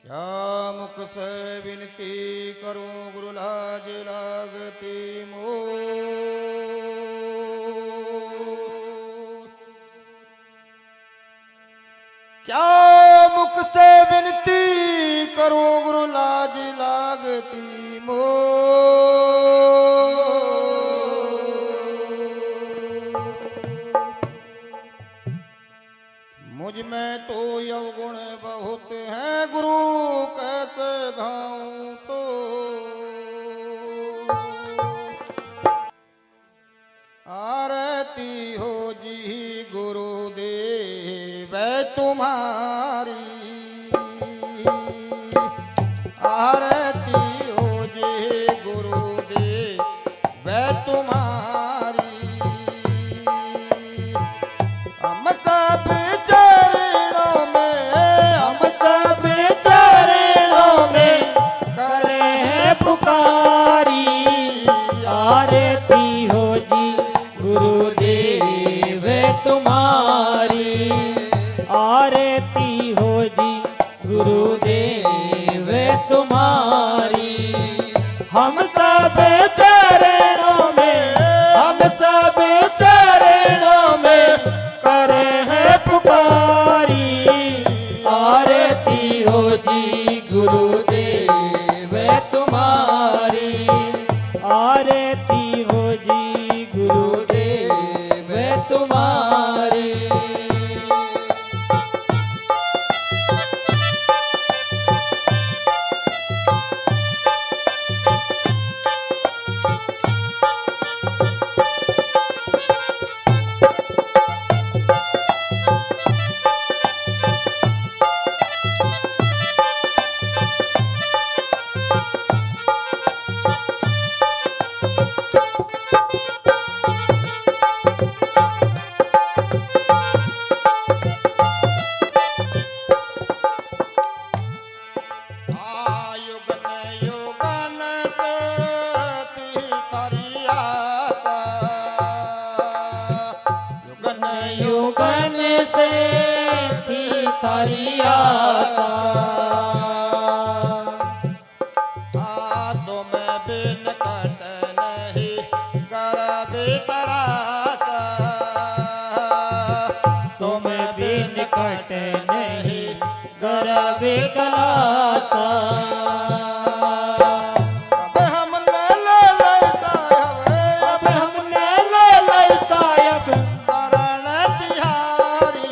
क्या मुख से विनती करूं गुरु लाज लागती मो। क्या मुख से विनती करूं गुरु लाज लागती मो। मुझ में तो यवगुण बहुत हैं गुरु कैसे गाऊं तो। आरती हो जी गुरुदेव तुम्हारी। आरती हो जी गुरुदेव तुम्हारी। हम सब चरणों में करे हैं पुकारी। आरती हो जी गुरुदेव तुम्हारी। आरती हो जी गुरुदेव तुम्हारी। हम सब चरणों में करे हैं पुकारी। आरती हो जी गुरुदेव तुम्हारी। आरती हो जी गुरुदेव तुम्हारी। युगन से थी थारी आशा। तुम बिन कट नहीं कर बेतराचा। तुम बिन कट नहीं गरबे कलासा। अब हमने ले ले साहब शरण तिहारी।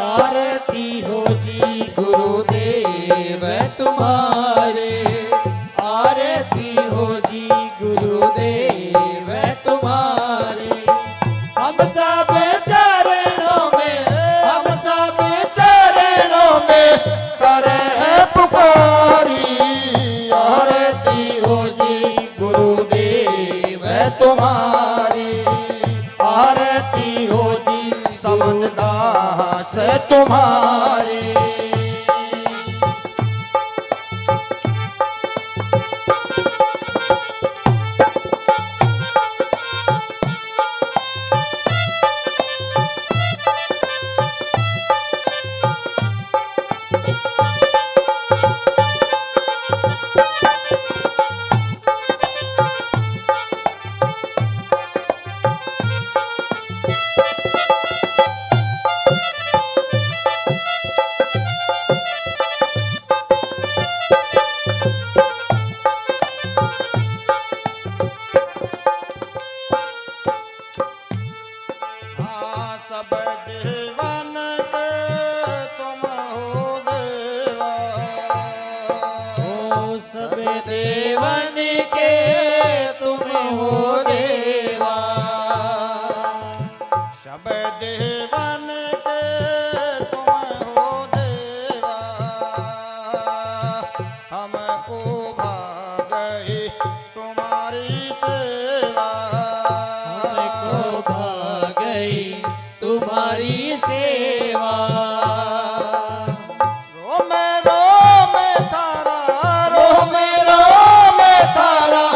आरती हो जी गुरुदेव तुम्हारे। आरती हो जी गुरुदेव तुम्हारे। हम सब चरणों में करे है पुकारी। आरती हो जी गुरुदेव तुम्हारी। आरती हो जी समनदास तुम्हारी। सब देवन के तुम हो देवा। ओ सब देवन के तुम हो देवा। सब देवन के तुम हो देवा। हमको भागई तुम्हारी सेवा। हमको भागई तुम्हारी सेवा। रोम थारा रोम थारा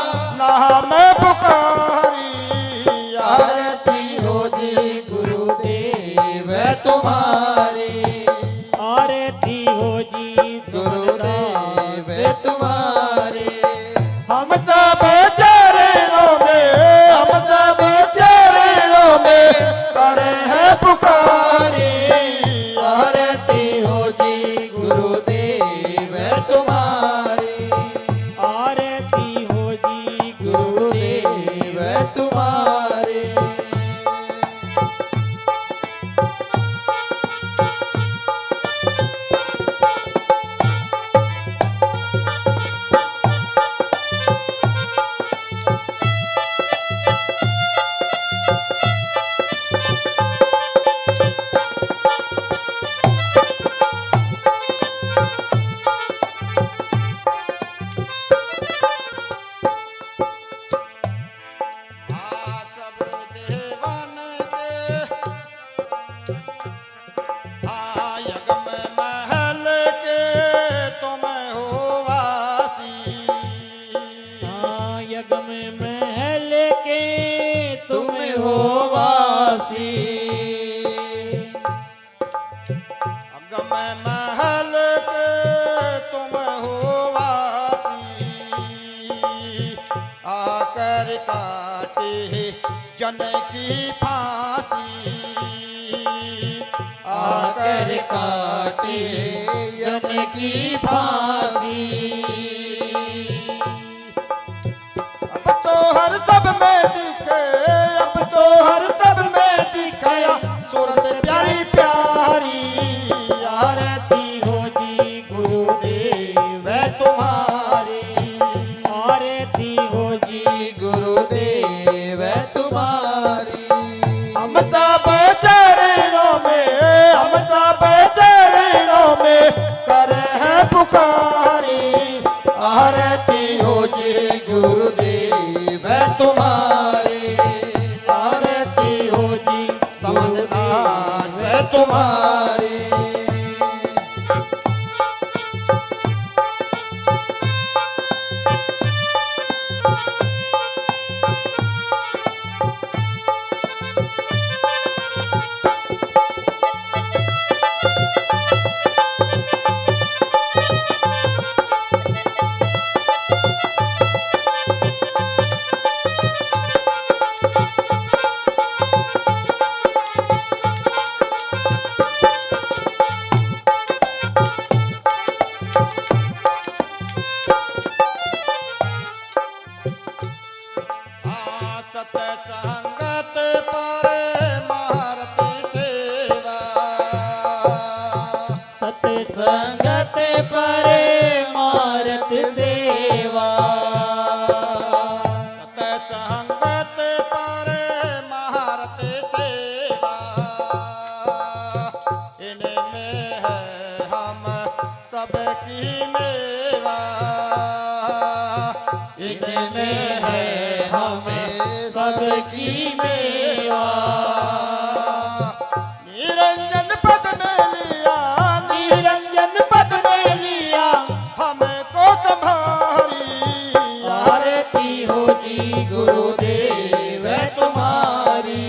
निगम महल के तुम हो वासी, आकर काटे जन की फांसी, आकर काटे जन की फांसी। अब तो हर सब में दिखे, अब तो हर सब में दिखाया सूरत प्यारी प्यारी। आरती हो जी गुरुदेव तुम्हारी, आरती हो जी गुरुदेव तुम्हारी। हम सब चरणों में, हम सब चरणों में करे हैं पुकारी। आरती हो जी गुरुदेव तुम्हारी। आरती हो जी समनदास तुम्हारी। सतसंगत पर महारती सेवा, सतसंगत पर मारत सेवा। सतसंगत पर महारती सेवा, इनमें है हम सबकी मेवा, इनमें है हमें सबकी मेवा। निरंजन पद में लिया, निरंजन पद में लिया हमको संभारी। आरती हो जी गुरुदेव तुम्हारी।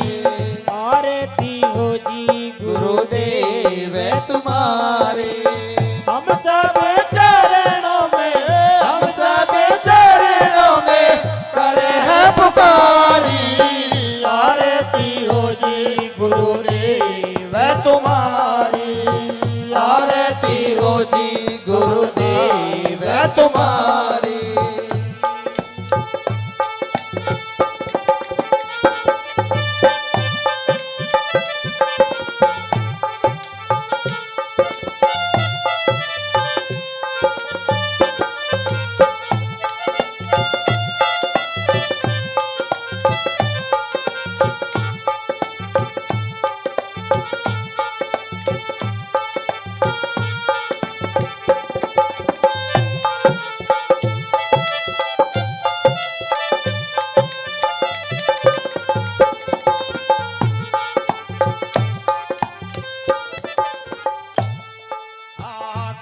आरती हो जी गुरुदेव तुम्हारी। हम सब चरणों में, हम सब चरणों में करे हैं पुकारी। आरती हो जी गुरुदेव तुम्हारी, आरती हो जी गुरुदेव तुम्हारी।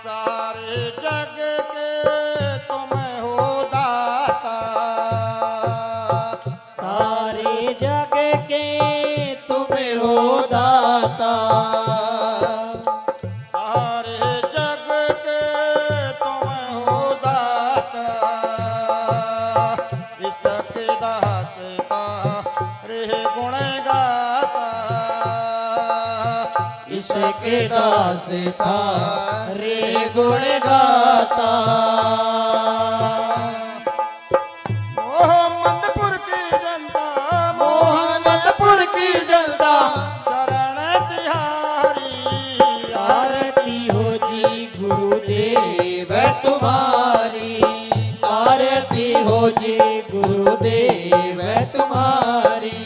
सारे जग के तुम हो दाता, सारे जग के तुम हो दाता। सारे जग के तुम हो दाता। इसके दास का रे गुण गाता, इसके दास था रे गुण गाता। मोहम्मदपुर की जनता, मोहम्मदपुर की जनता शरण तिहारी। आरती हो जी गुरुदेव तुम्हारी। आरती हो जी गुरुदेव तुम्हारी।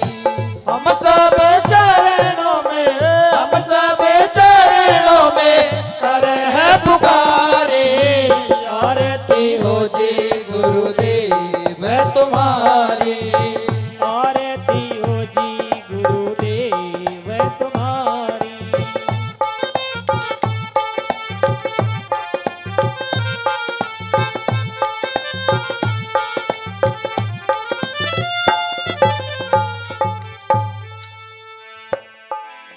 हम सब चरणों में, हम सब चरणों में करे हैं पुकारे। आरती हो जी गुरुदेव तुम्हारी। आरती हो जी गुरुदेव तुम्हारी।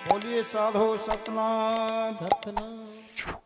बोलिए साधु सतनाम। सतनाम।